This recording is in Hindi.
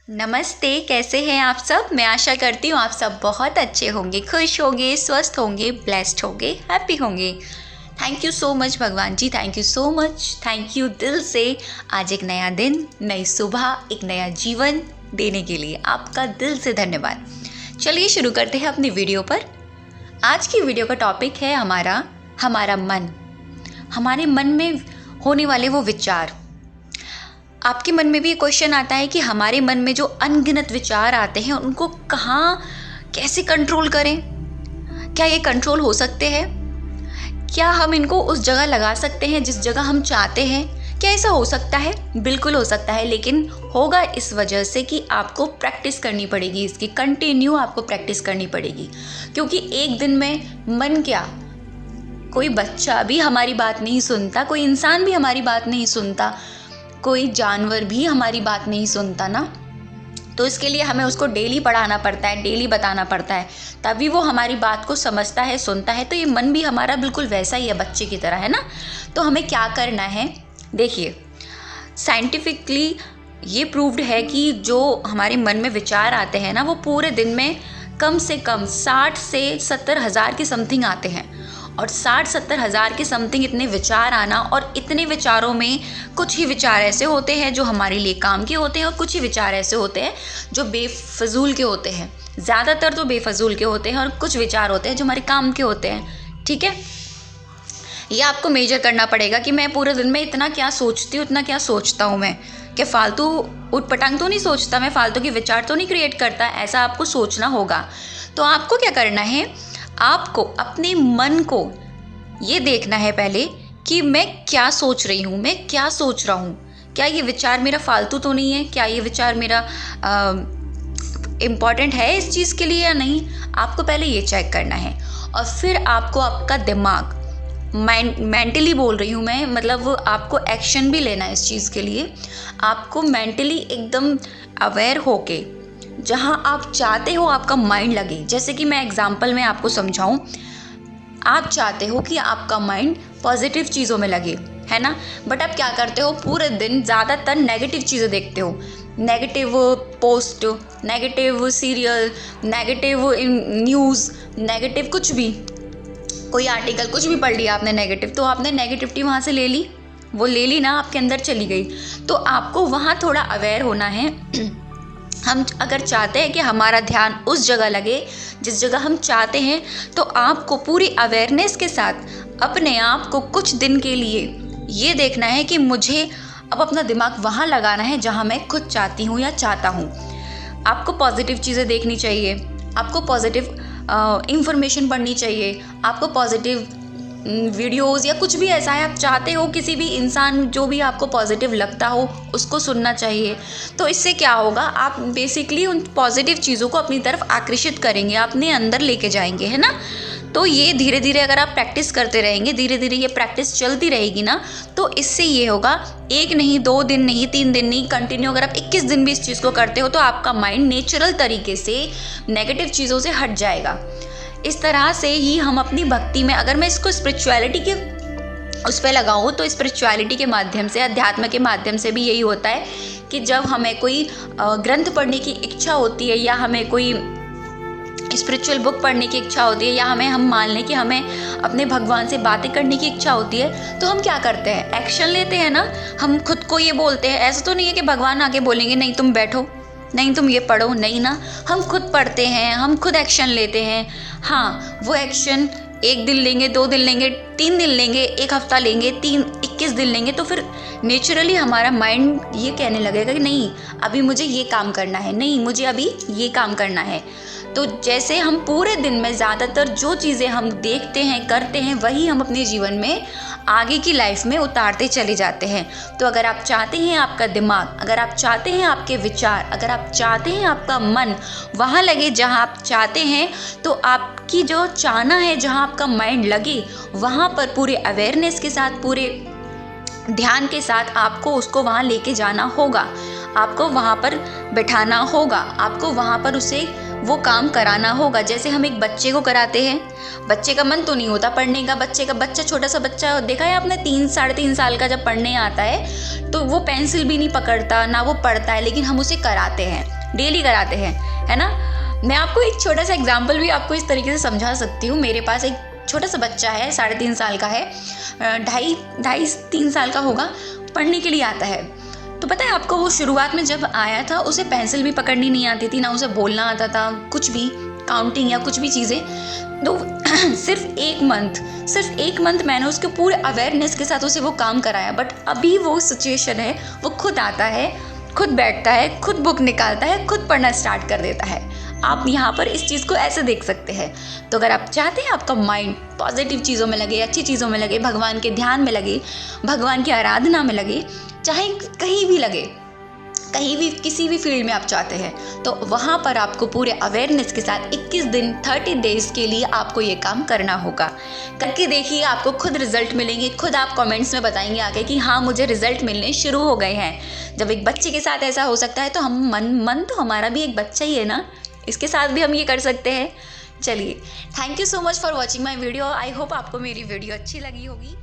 नमस्ते, कैसे हैं आप सब। मैं आशा करती हूँ आप सब बहुत अच्छे होंगे, खुश होंगे, स्वस्थ होंगे, ब्लेस्ड होंगे, हैप्पी होंगे। थैंक यू सो मच भगवान ji, thank you so much, thank you दिल से। आज एक नया दिन, नई सुबह, एक नया जीवन देने के लिए आपका दिल से धन्यवाद। चलिए शुरू करते हैं अपनी वीडियो पर। आज की वीडियो का टॉपिक है हमारा मन, हमारे मन में होने वाले वो विचार। आपके मन में भी ये क्वेश्चन आता है कि हमारे मन में जो अनगिनत विचार आते हैं उनको कैसे कंट्रोल करें। क्या ये कंट्रोल हो सकते हैं? क्या हम इनको उस जगह लगा सकते हैं जिस जगह हम चाहते हैं? क्या ऐसा हो सकता है? बिल्कुल हो सकता है, लेकिन होगा इस वजह से कि आपको प्रैक्टिस करनी पड़ेगी, इसकी कंटिन्यू आपको प्रैक्टिस करनी पड़ेगी। क्योंकि एक दिन में मन क्या, कोई बच्चा भी हमारी बात नहीं सुनता, कोई इंसान भी हमारी बात नहीं सुनता, कोई जानवर भी हमारी बात नहीं सुनता ना। तो इसके लिए हमें उसको डेली पढ़ाना पड़ता है, डेली बताना पड़ता है, तभी वो हमारी बात को समझता है, सुनता है। तो ये मन भी हमारा बिल्कुल वैसा ही है, बच्चे की तरह, है ना। तो हमें क्या करना है, देखिए, साइंटिफिकली ये प्रूव्ड है कि जो हमारे मन में विचार आते हैं ना, वो पूरे दिन में कम से कम 60 से 70 हज़ार के समथिंग आते हैं। और 60-70 हज़ार के समथिंग इतने विचार आना, और इतने विचारों में कुछ ही विचार ऐसे होते हैं जो हमारे लिए काम के होते हैं, और कुछ ही विचार ऐसे होते हैं जो बेफजूल के होते हैं। ज़्यादातर तो बेफजूल के होते हैं, और कुछ विचार होते हैं जो हमारे काम के होते हैं। ठीक है, ये आपको मेजर करना पड़ेगा कि मैं पूरे दिन में इतना क्या सोचती हूँ, इतना क्या सोचता हूँ मैं। कि फालतू उटपटांग तो नहीं सोचता मैं, फालतू के विचार तो नहीं क्रिएट करता, ऐसा आपको सोचना होगा। तो आपको क्या करना है, आपको अपने मन को ये देखना है पहले कि मैं क्या सोच रही हूँ, मैं क्या सोच रहा हूँ। क्या ये विचार मेरा फालतू तो नहीं है? क्या ये विचार मेरा इम्पॉर्टेंट है इस चीज़ के लिए या नहीं? आपको पहले ये चेक करना है। और फिर आपको आपका दिमाग, मेंटली बोल रही हूँ मैं, मतलब आपको एक्शन भी लेना है इस चीज़ के लिए। आपको मेंटली एकदम अवेयर होके जहाँ आप चाहते हो आपका माइंड लगे। जैसे कि मैं एग्जांपल में आपको समझाऊं, आप चाहते हो कि आपका माइंड पॉजिटिव चीज़ों में लगे, है ना। बट आप क्या करते हो, पूरे दिन ज़्यादातर नेगेटिव चीज़ें देखते हो। Negative post, negative serial, negative news, negative कुछ भी, कोई आर्टिकल कुछ भी पढ़ लिया आपने नेगेटिव, तो आपने नेगेटिविटी वहाँ से ले ली, वो ले ली ना, आपके अंदर चली गई। तो आपको वहाँ थोड़ा अवेयर होना है। हम अगर चाहते हैं कि हमारा ध्यान उस जगह लगे जिस जगह हम चाहते हैं, तो आपको पूरी अवेयरनेस के साथ अपने आप को कुछ दिन के लिए ये देखना है कि मुझे अब अपना दिमाग वहाँ लगाना है जहाँ मैं खुद चाहती हूँ या चाहता हूँ। आपको पॉजिटिव चीज़ें देखनी चाहिए, आपको पॉजिटिव इंफॉर्मेशन पढ़नी चाहिए, आपको पॉजिटिव वीडियोज़ या कुछ भी ऐसा है आप चाहते हो, किसी भी इंसान जो भी आपको पॉजिटिव लगता हो उसको सुनना चाहिए। तो इससे क्या होगा, आप बेसिकली उन पॉजिटिव चीज़ों को अपनी तरफ आकर्षित करेंगे, अपने अंदर लेके जाएंगे, है ना। तो ये धीरे धीरे अगर आप प्रैक्टिस करते रहेंगे, धीरे धीरे ये प्रैक्टिस चलती रहेगी ना, तो इससे ये होगा, 1 नहीं, 2 दिन नहीं, 3 दिन नहीं, कंटिन्यू अगर आप 21 दिन भी इस चीज़ को करते हो तो आपका माइंड नेचुरल तरीके से नेगेटिव चीज़ों से हट जाएगा। इस तरह से ही हम अपनी भक्ति में, अगर मैं इसको स्पिरिचुअलिटी के उस पर लगाऊँ, तो स्पिरिचुअलिटी के माध्यम से, अध्यात्म के माध्यम से भी यही होता है कि जब हमें कोई ग्रंथ पढ़ने की इच्छा होती है, या हमें कोई स्पिरिचुअल बुक पढ़ने की इच्छा होती है, या हम मान लें कि हमें अपने भगवान से बातें करने की इच्छा होती है, तो हम क्या करते हैं, एक्शन लेते हैं ना। हम खुद को ये बोलते हैं, ऐसा तो नहीं है कि भगवान आके बोलेंगे नहीं तुम बैठो, नहीं तुम ये पढ़ो, नहीं ना। हम खुद पढ़ते हैं, हम खुद एक्शन लेते हैं। हाँ, वो एक्शन 1 दिन लेंगे, 2 दिन लेंगे, 3 दिन लेंगे, 1 हफ्ता लेंगे, 21 दिन लेंगे, तो फिर नेचुरली हमारा माइंड ये कहने लगेगा कि नहीं अभी मुझे ये काम करना है, नहीं मुझे अभी ये काम करना है। तो जैसे हम पूरे दिन में ज़्यादातर जो चीज़ें हम देखते हैं, करते हैं, वही हम अपने जीवन में आगे की लाइफ में उतारते चले जाते हैं। तो अगर आप चाहते हैं आपका दिमाग, अगर आप चाहते हैं आपके विचार, अगर आप चाहते हैं आपका मन वहाँ लगे जहाँ आप चाहते हैं, तो आपकी जो चाहना है, जहाँ आपका माइंड लगे, वहाँ पर पूरे अवेयरनेस के साथ, पूरे ध्यान के साथ आपको उसको वहाँ लेके जाना होगा, आपको वहाँ पर बैठाना होगा, आपको वहाँ पर उसे वो काम कराना होगा। जैसे हम एक बच्चे को कराते हैं, बच्चे का मन तो नहीं होता पढ़ने का, बच्चा छोटा सा बच्चा देखा है आपने, 3-3.5 साल का जब पढ़ने आता है तो वो पेंसिल भी नहीं पकड़ता, ना वो पढ़ता है, लेकिन हम उसे कराते हैं। डेली कराते हैं, है ना। मैं आपको एक छोटा सा एग्जाम्पल भी आपको इस तरीके से समझा सकती हूँ। मेरे पास एक छोटा सा बच्चा है, 3.5 साल का है, 2.5-3 साल का होगा, पढ़ने के लिए आता है। तो पता है आपको, वो शुरुआत में जब आया था उसे पेंसिल भी पकड़नी नहीं आती थी, ना उसे बोलना आता था, कुछ भी काउंटिंग या कुछ भी चीज़ें। तो सिर्फ एक मंथ मैंने उसके पूरे अवेयरनेस के साथ उसे वो काम कराया। बट अभी वो सिचुएशन है, वो खुद आता है, खुद बैठता है, खुद बुक निकालता है, खुद पढ़ना स्टार्ट कर देता है। आप यहाँ पर इस चीज़ को ऐसे देख सकते हैं। तो अगर आप चाहते हैं आपका माइंड पॉजिटिव चीज़ों में लगे, अच्छी चीज़ों में लगे, भगवान के ध्यान में लगे, भगवान की आराधना में लगे, चाहे कहीं भी लगे, कहीं भी किसी भी फील्ड में आप चाहते हैं, तो वहाँ पर आपको पूरे अवेयरनेस के साथ 21 दिन 30 डेज़ के लिए आपको ये काम करना होगा। करके देखिए, आपको खुद रिजल्ट मिलेंगे। खुद आप कमेंट्स में बताएंगे आगे कि हाँ, मुझे रिजल्ट मिलने शुरू हो गए हैं। जब एक बच्चे के साथ ऐसा हो सकता है तो हम मन तो हमारा भी एक बच्चा ही है ना, इसके साथ भी हम ये कर सकते हैं। चलिए, thank you so much for watching my video. I hope आपको मेरी वीडियो अच्छी लगी होगी।